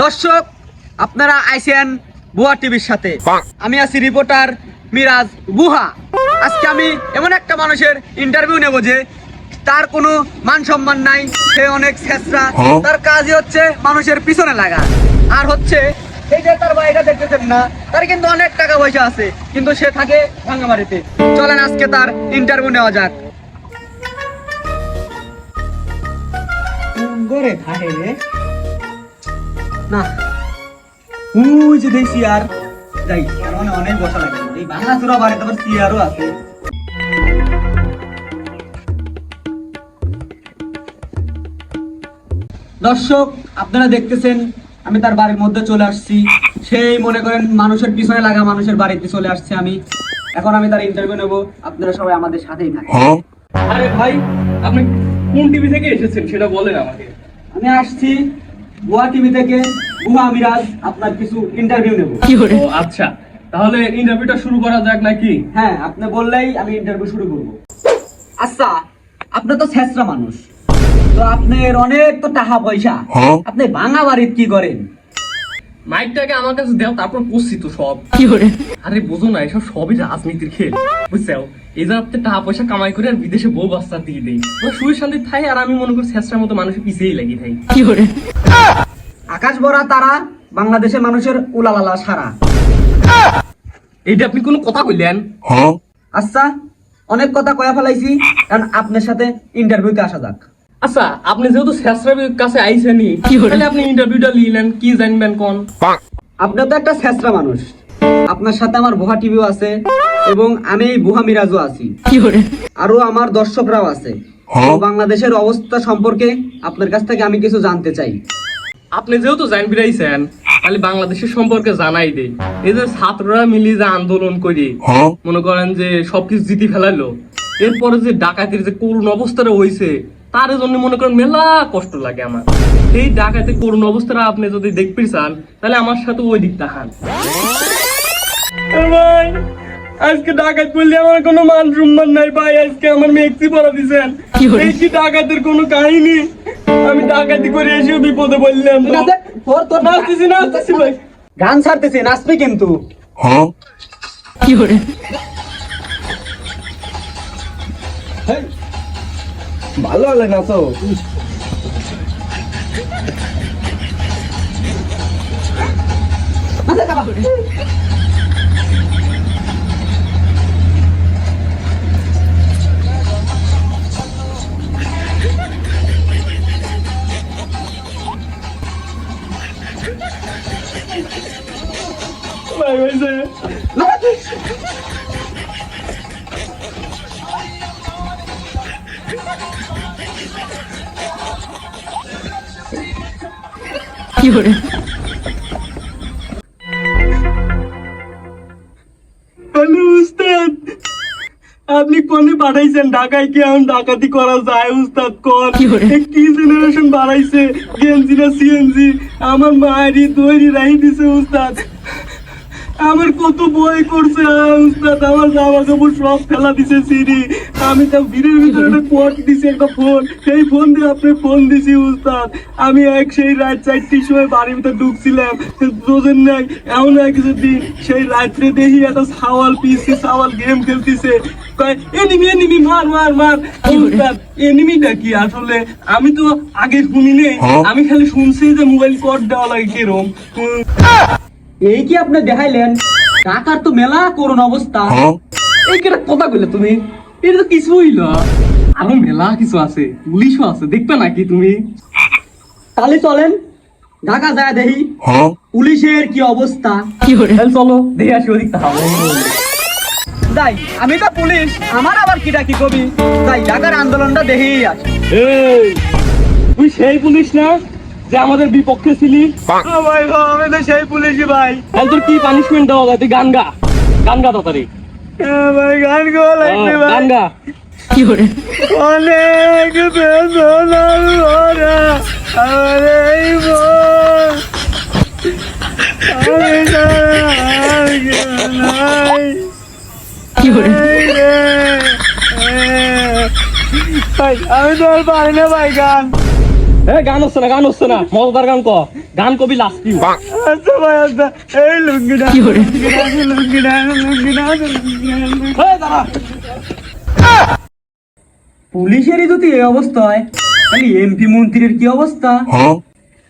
দর্শক, আপনারা আইসেন বুয়া টিভির সাথে। আমি আছি রিপোর্টার মিরাজ বুহা। আজকে আমি এমন একটা মানুষের ইন্টারভিউ নেব যে তার কোনো মান সম্মান নাই, সে অনেক ছেঁচড়া, তার কাজই হচ্ছে মানুষের পিছনে লাগা। আর হচ্ছে এই যে তার বাড়িটা দেখতেছেন না, তার কিন্তু অনেক টাকা পয়সা আছে, কিন্তু সে থাকে ভাঙ্গাবাড়িতে। চলেন আজকে তার ইন্টারভিউ নেওয়া যাক। গরে থাকে না, ওই যে দেখছি আর যাই মানে অনেক বসা লাগে। এই বাংলা চূড়া বাড়িতে আবার চেয়ারও আছে। দর্শক, আপনারা দেখতেছেন আমি তার বাড়ির মধ্যে চলে আসছি। সেই মনে করেন মানুষের পিছনে লাগা মানুষের বাড়িতে চলে আসছে আমি। এখন আমি তার ইন্টারভিউ নেব, আপনারা সবাই আমাদের সাথেই থাকেন। আরে ভাই, আপনি কোন টিভি থেকে এসেছেন সেটা বলেন আমাকে। আমি আসছি বুয়া টিভি থেকে, বুয়া মিরাজ আপনার কিছু ইন্টারভিউ নেব। ও আচ্ছা, তাহলে ইন্টারভিউটা শুরু করা যাক নাকি? হ্যাঁ, আপনি বললেই আমি ইন্টারভিউ শুরু করব। আচ্ছা, আপনি তো ছেঁচড়া মানুষ, তো আপনার অনেক তো টাকা পয়সা, আপনি ভাঙা বাড়িতে কি করেন? মাইকটাকে আমার কাছে দাও, তারপর বসছি তো সব। আরে বুঝো না, এসব সবই রাজনীতির খেল, বুঝছো? এই যে আপনি টাকা পয়সা কামাই করে আর বিদেশে বউ বাচ্চা দিয়ে দেই, সুই শান্তি থাই, আর আমি মনে করি ছেঁচড়ার মতো মানুষের পিছিয়েই লাগি থাই। আকাশ ভরা তারা, বাংলাদেশের মানুষের উলালালা সারা। এইটা আপনি কোনো কথা কইলেন? আচ্ছা, অনেক কথা কয়া ফেলাইছি, কারণ আপনার সাথে ইন্টারভিউতে আসা যাক। আচ্ছা, আপনি যেহেতু ছেঁচড়ার কাছে আইছেনই, তাহলে আপনি ইন্টারভিউটা নিলেন, কি জানবেন কোন? আপনি তো একটা ছেঁচড়া মানুষ, আপনার সাথে আমার বুহা টিভিও আছে এবং আমি বুহা মিরাজও আছি, আরো আমার দর্শকরাও আছে। তো বাংলাদেশের অবস্থা সম্পর্কে আপনার কাছ থেকে আমি কিছু জানতে চাই। আপনি যেহেতু জানবি রাইছেন, তাহলে বাংলাদেশের সম্পর্কে জানাই দেই। এই যে ছাত্ররা মিলে যে আন্দোলন করি, মনে করেন যে সবকিছু জিতে ফেলাইলো, এরপরে যে ডাকাতির যে করুণ অবস্থাটা হয়েছে, তার জন্য মনে করেন মেলা কষ্ট লাগে আমার। সেই ডাকাতি করুণ অবস্থাটা আপনি যদি দেখতে চান, তাহলে আমার সাথে ওই দিক দেখান। ভাই, আজকে ডাকাত বললে আমার কোনো মান সম্মান নাই ভাই। আজকে আমার মেক্সি পড়া দিচ্ছেন, এই কি ডাকাতের কোনো কাহিনী? আমি ডাকাতি করে এসেও বিপদে বললাম। নাচতেছি ভাই, গান ছাড়তেছি, নাচবে কিন্তু। ভালো হলে নাচো। ভাই হয়েছে কি করে? হ্যালো উস্তাদ, আপনি কোনে পাঠাইছেন? ঢাকায় কি এখন ডাকাতি করা যায় উস্তাদ? কোন কি জেনারেশন বাড়াইছে, গেঞ্জি না সিএনজি? আমার মায়েরই তৈরি রাই দিছে উস্তাদ। আমার কত বই করছে উস্তাদ, আমার জামা কাপড় সব ফেলা দিছে সিঁড়ি। আমি তো ভিড়ের ভিতরে একটা কোট দিছি, একটা ফোন, সেই ফোন দিয়ে আপনি ফোন দিছি উস্তাদ। আমি সেই রাত 4টার সময় বাড়ির ভিতরে ঢুকছিলাম, বোঝেন নাই এমন কিছু দিন, সেই রাত্রে দেখি একটা সাওয়াল পিসি, সাওয়াল গেম খেলতেছে, এনিমি এনিমি মার মার মার। উস্তাদ, এনিমিটা কি আসলে আমি তো আগে শুনি নেই, আমি খালি শুনছি যে মোবাইল কোড দেওয়া লাগে কিরম। এই কি আপনি দেখাইলেন? ঢাকার তো মেলা করুণ অবস্থা। এই কেটা কথা কইলে তুমি? এটা তো কিছু হইল, আরো মেলা কিছু আছে, পুলিশও আছে, দেখবে নাকি তুমি? তাহলে চলেন ঢাকা যায় দেখি পুলিশের কি অবস্থা। চলো দেখে আসি ওদিক তাহলে। যাই, আমি তো পুলিশ, আমার আবার কিটা কি কবি। তাই ঢাকার আন্দোলনটা দেখেই আসি। তুই সেই পুলিশ না যে আমাদের বিপক্ষে ছিলি? ভাই, আমি তো সেই পুলিশই ভাই। তাহলে তোর কি পানিশমেন্ট দেওয়া যায়? তুই গান গা, গান গা তাড়াতাড়ি। ভাই, গান গাওয়া লাগবে ভাই। গান গা। কি করে? অনেক বেদনার ভরা আমার এই মন, আমি ছাড়া আর কেউ নাই। কি করে? ভাই, আমি তো আর পারি না ভাই গান। গান হচ্ছে না মজাদার গান গান কবি লাস্ট কি আচ্ছা ভাই আচ্ছা এই লুঙ্গিটা কি করে? পুলিশেরই যদি এই অবস্থা হয় তাহলে এমপি মন্ত্রীর কি অবস্থা?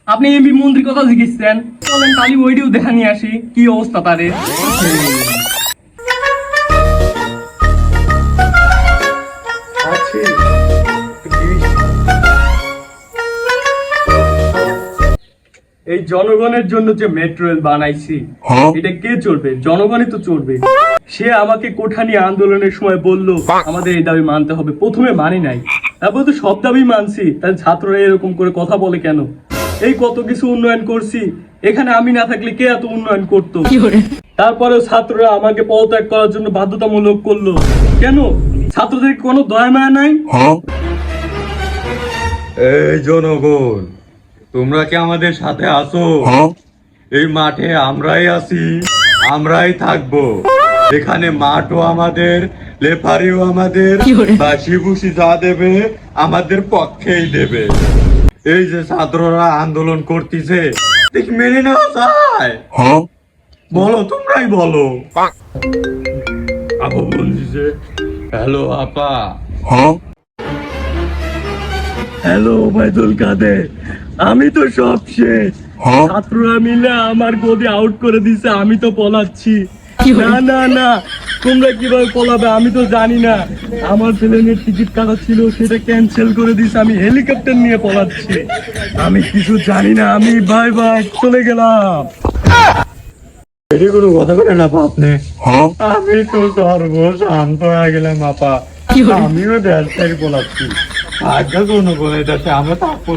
আপনি এমপি মন্ত্রীর কথা জিজ্ঞেসছেন, চলেন কালি ওইটিও দেখা নিয়ে আসি কি অবস্থা তাদের। এই জনগণের জন্য যে মেট্রো রেল বানাইছি এটা কে চলবে? জনগণই তো চলবে। সে আমাকে কোঠানি আন্দোলনের সময় বলল আমাদের এই দাবি মানতে হবে, প্রথমে মানি নাই, তারপর তো সব দাবি মানছি। তাহলে ছাত্ররা এরকম করে কথা বলে কেন? এই কত কিছু উন্নয়ন করছি, এখানে আমি না থাকলে কে এত উন্নয়ন করতো? কি করে? তারপরেও ছাত্ররা আমাকে পদত্যাগ করার জন্য বাধ্যতামূলক করলো কেন? ছাত্রদের কোনো দয়া মায়া নাই? এই জনগণ, তোমরা কি আমাদের সাথে আছো? এই মাঠে আমরাই আছি, আমরাই থাকবো। এখানে মাঠও আমাদের, লেফারিও আমাদের, কি বলে? বাসি বুসি যা দেবে আমাদের পক্ষেই দেবে। এই যে ছাত্ররা আন্দোলন করতেছে, ঠিক মেনে নেওয়া যায়? বলো, তোমরাই বলো। আপা বলছে, হ্যালো আপা। হ্যালো ওবায়দুল কাদের, আমি তো সব শেষ। ছাত্ররা মিলে আমার গদি আউট করে দিছে, আমি তো পলাচ্ছি। কি বলে? না না না, তোমরা কিভাবে পলাবে আমি তো জানি না। আমার প্লেনের টিকিট কাটা ছিল, সেটা ক্যান্সেল করে দিছে, আমি হেলিকপ্টার নিয়ে পলাচ্ছি। আমি কিছু জানি না, আমি বাই বাই চলে গেলাম। এটা কোনো কথা বলেন আপা আপনি? আমি তো সর্বশান্ত হয়ে গেলাম আপা। কি বলে? আমিও দেশ থেকে বলাচ্ছি, ভাগ্য জনগণের দেশে আমরা থাকবো।